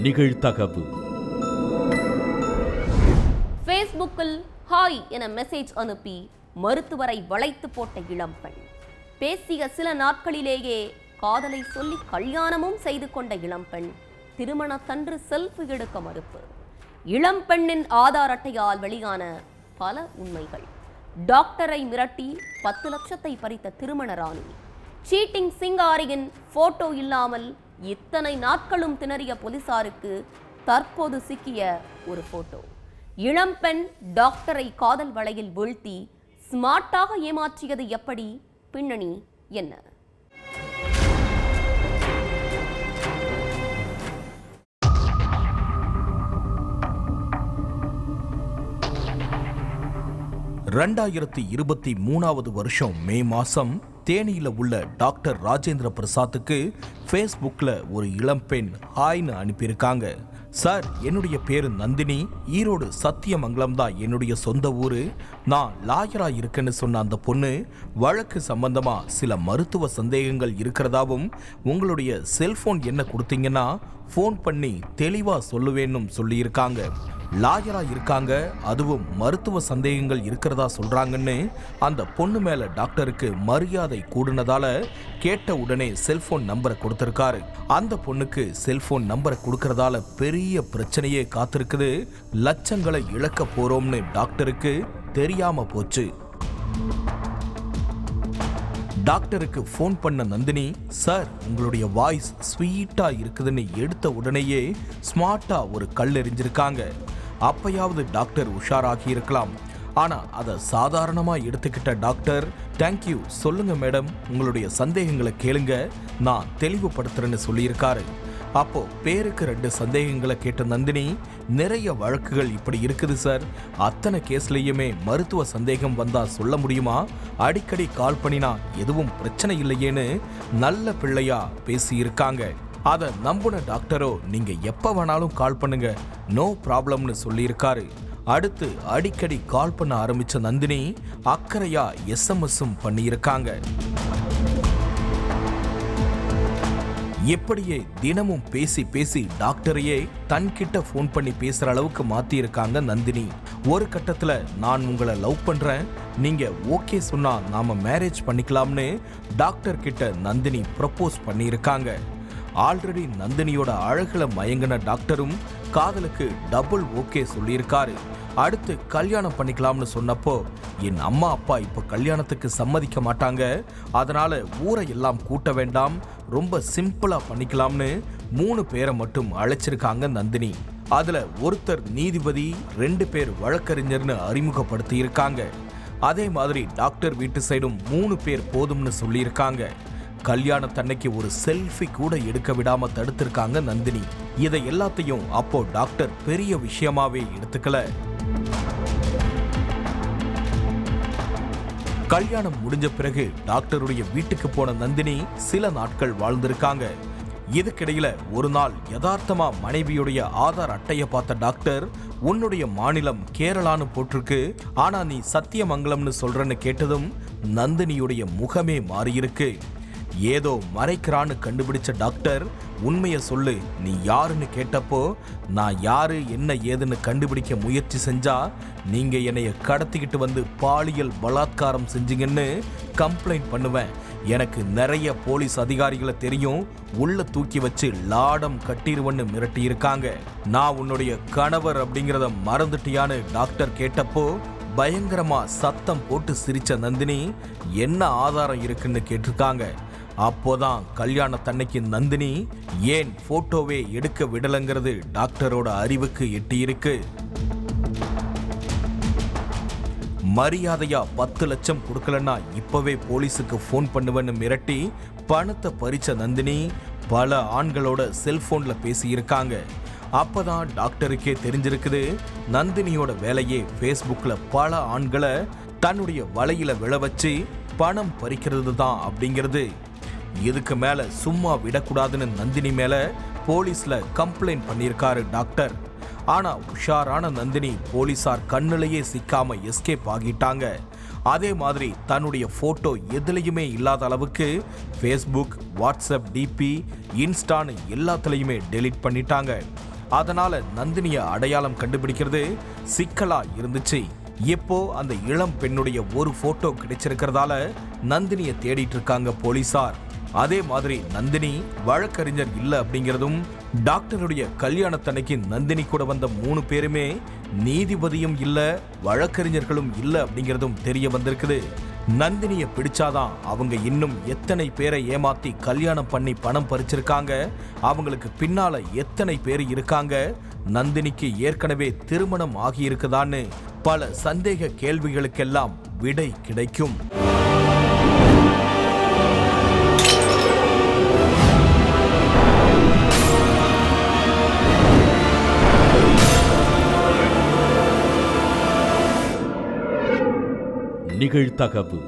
நிகழ்தகவு. ஃபேஸ்புக்கில் ஹாய் என மெசேஜ் அனுப்பி மருத்துவரை வளைத்து போட்ட இளம்பெண். பேசிய சில நாட்களிலேயே காதலை சொல்லி கல்யாணமும் செய்து கொண்ட இளம்பெண் திருமணத்தன்று செல்ஃபி எடுக்க மறுப்பு. இளம்பெண்ணின் ஆதார் அட்டையால் வெளியான பல உண்மைகள். டாக்டரை மிரட்டி 10 லட்சத்தை பறித்த திருமண ராணி. சீட்டிங் சிங்காரியின் போட்டோ இல்லாமல் இத்தனை நாட்களும் திணறிய போலீசாருக்கு தற்போது சிக்கிய ஒரு போட்டோ. இளம்பெண் டாக்டரை காதல் வலையில் வீழ்த்தி ஸ்மார்ட்டாக ஏமாற்றியது எப்படி? பின்னணி என்ன? வருஷம் மே மாசம் தேனியில உள்ள டாக்டர் ராஜேந்திர பிரசாத்துக்கு ஃபேஸ்புக்கில் ஒரு இளம்பெண் ஹாய்னு அனுப்பியிருக்காங்க. சார், என்னுடைய பேரு நந்தினி, ஈரோடு சத்தியமங்கலம் தான் என்னுடைய சொந்த ஊரு. நான் லாயரா இருக்கேன்னு சொன்ன அந்த பொண்ணு வழக்கு சம்பந்தமா சில மருத்துவ சந்தேகங்கள் இருக்கிறதாவும் உங்களுடைய செல்போன் என்ன கொடுத்தீங்கன்னா ஃபோன் பண்ணி தெளிவா சொல்லுவேன்னு சொல்லியிருக்காங்க. லாயரா இருக்காங்க, அதுவும் மருத்துவ சந்தேகங்கள் இருக்கிறதா சொல்றாங்கன்னு அந்த பொண்ணு மேல டாக்டருக்கு மரியாதை கூடுனதால கேட்ட உடனே செல்போன் நம்பரை கொடுத்திருக்காரு. அந்த பொண்ணுக்கு செல்போன் நம்பரை கொடுக்கறதால பெரிய பிரச்சனையே காத்திருக்குது. லட்சங்களை இழக்க போறோம்னு டாக்டருக்கு தெரியாம போச்சு. டாக்டருக்கு ஃபோன் பண்ண நந்தினி, சார் உங்களுடைய வாய்ஸ் ஸ்வீட்டா இருக்குதுன்னு எடுத்த உடனேயே ஸ்மார்ட்டா ஒரு கல் எறிஞ்சிருக்காங்க. அப்பயாவது டாக்டர் உஷாராகி இருக்கலாம். ஆனா அதை சாதாரணமா எடுத்துக்கிட்ட டாக்டர், தேங்க்யூ, சொல்லுங்க மேடம், உங்களுடைய சந்தேகங்களை கேளுங்க, நான் தெளிவுபடுத்துறேன்னு சொல்லியிருக்காரு. அப்போ பேருக்கு 2 சந்தேகங்களை கேட்ட நந்தினி, நிறைய வழக்குகள் இப்படி இருக்குது சார், அத்தனை கேஸ்லயுமே மருத்துவ சந்தேகம் வந்தா சொல்ல முடியுமா? அடிக்கடி கால் பண்ணினா எதுவும் பிரச்சனை இல்லையேன்னு நல்ல பிள்ளையா பேசியிருக்காங்க. அதை நம்புன டாக்டரோ, நீங்க எப்ப வேணாலும் கால் பண்ணுங்க, நோ ப்ராப்ளம்னு சொல்லியிருக்காரு. அடுத்து அடிக்கடி கால் பண்ண ஆரம்பிச்ச நந்தினி அக்கறையா SMS-ம் பண்ணியிருக்காங்க. எப்படியே தினமும் பேசி பேசி டாக்டரையே தன்கிட்ட ஃபோன் பண்ணி பேசுற அளவுக்கு மாத்தி இருக்காங்க நந்தினி. ஒரு கட்டத்துல, நான் உங்களை லவ் பண்றேன், நீங்க ஓகே சொன்னா நாம மேரேஜ் பண்ணிக்கலாம்னு டாக்டர் கிட்ட நந்தினி ப்ரப்போஸ் பண்ணியிருக்காங்க. ஆல்ரெடி நந்தினியோட அழகுல மயங்கின டாக்டரும் காதலுக்கு டபுள் ஓகே சொல்லியிருக்காரு. அடுத்து கல்யாணம் பண்ணிக்கலாம்னு சொன்னப்போ, என் அம்மா அப்பா இப்ப கல்யாணத்துக்கு சம்மதிக்க மாட்டாங்க, அதனால ஊரை எல்லாம் கூட்ட வேண்டாம், ரொம்ப சிம்பிளா பண்ணிக்கலாம்னு 3 பேரை மட்டும் அழைச்சிருக்காங்க நந்தினி. அதுல ஒருத்தர் நீதிபதி, 2 பேர் வழக்கறிஞர்னு அறிமுகப்படுத்தி இருக்காங்க. அதே மாதிரி டாக்டர் வீட்டு சைடும் 3 பேர் போதும்னு சொல்லியிருக்காங்க. கல்யாணத்தன்னைக்கு ஒரு செல்ஃபி கூட எடுக்க விடாம தடுத்திருக்காங்க நந்தினி. இதை எல்லாத்தையும் அப்போ டாக்டர் பெரிய விஷயமாவே எடுத்துக்கல. கல்யாணம் முடிஞ்ச பிறகு டாக்டருடைய வீட்டுக்கு போன நந்தினி சில நாட்கள் வாழ்ந்திருக்காங்க. இதுக்கிடையில ஒரு நாள் யதார்த்தமா மனைவியுடைய ஆதார் அட்டைய பார்த்த டாக்டர், உன்னுடைய மாநிலம் கேரளான்னு போட்டிருக்கு, ஆனா நீ சத்தியமங்கலம்னு சொல்றன்னு கேட்டதும் நந்தினியுடைய முகமே மாறியிருக்கு. ஏதோ மறைக்கிறான்னு கண்டுபிடிச்ச டாக்டர், உண்மைய சொல்லு, நீ யாருன்னு கேட்டப்போ, நான் யாரு என்ன ஏதுன்னு கண்டுபிடிக்க முயற்சி செஞ்சா நீங்க என்னைய கடத்திக்கிட்டு வந்து பாலியல் பலாத்காரம் செஞ்சீங்கன்னு கம்ப்ளைண்ட் பண்ணுவேன், எனக்கு நிறைய போலீஸ் அதிகாரிகளை தெரியும், உள்ள தூக்கி வச்சு லாடம் கட்டிடுவன்னு மிரட்டி இருக்காங்க. நான் உன்னுடைய கணவர் அப்படிங்கிறத மறந்துட்டியான்னு டாக்டர் கேட்டப்போ பயங்கரமா சத்தம் போட்டு சிரிச்ச நந்தினி, என்ன ஆதாரம் இருக்குன்னு கேட்டிருக்காங்க. அப்போதான் கல்யாணத்தன்னைக்கு நந்தினி ஏன் போட்டோவே எடுக்க விடலங்கிறது டாக்டரோட அறிவுக்கு எட்டியிருக்கு. மரியாதையா 10 லட்சம் கொடுக்கலன்னா இப்பவே போலீஸுக்கு ஃபோன் பண்ணுவேன்னு மிரட்டி பணத்தை பறிச்ச நந்தினி பல ஆண்களோட செல்போன்ல பேசியிருக்காங்க. அப்பதான் டாக்டருக்கே தெரிஞ்சிருக்குது, நந்தினியோட வேலையே ஃபேஸ்புக்ல பல ஆண்களை தன்னுடைய வலையில விழ வச்சு பணம் பறிக்கிறது தான் அப்படிங்கிறது. இதுக்கு மேல சும்மா விடக்கூடாதுன்னு நந்தினி மேல போலீஸ்ல கம்ப்ளைண்ட் பண்ணியிருக்காரு டாக்டர். ஆனா உஷாரான நந்தினி போலீசார் கண்ணிலேயே சிக்காம எஸ்கேப் ஆகிட்டாங்க. அதே மாதிரி தன்னுடைய போட்டோ எதுலையுமே இல்லாத அளவுக்கு ஃபேஸ்புக், வாட்ஸ்அப், டிபி, இன்ஸ்டான்னு எல்லாத்துலயுமே டெலீட் பண்ணிட்டாங்க. அதனால நந்தினிய அடையாளம் கண்டுபிடிக்கிறது சிக்கலா இருந்துச்சு. இப்போ அந்த இளம் பெண்ணுடைய ஒரு போட்டோ கிடைச்சிருக்கிறதால நந்தினிய தேடிட்டு இருக்காங்க போலீசார். அதே மாதிரி நந்தினி வழக்கறிஞர் இல்ல அப்படிங்கிறதும், டாக்டருடைய கல்யாணத்தன்னைக்கு நந்தினி கூட வந்த 3 பேருமே நீதிபதியும் இல்ல வழக்கறிஞர்களும் இல்ல அப்படிங்கிறதும் தெரிய வந்திருக்குது. நந்தினிய பிடிச்சாதான் அவங்க இன்னும் எத்தனை பேரை ஏமாத்தி கல்யாணம் பண்ணி பணம் பறிச்சிருக்காங்க, அவங்களுக்கு பின்னால எத்தனை பேர் இருக்காங்க, நந்தினிக்கு ஏற்கனவே திருமணம் ஆகியிருக்குதான்னு பல சந்தேக கேள்விகளுக்கெல்லாம் விடை கிடைக்கும். நிகழ்தகவு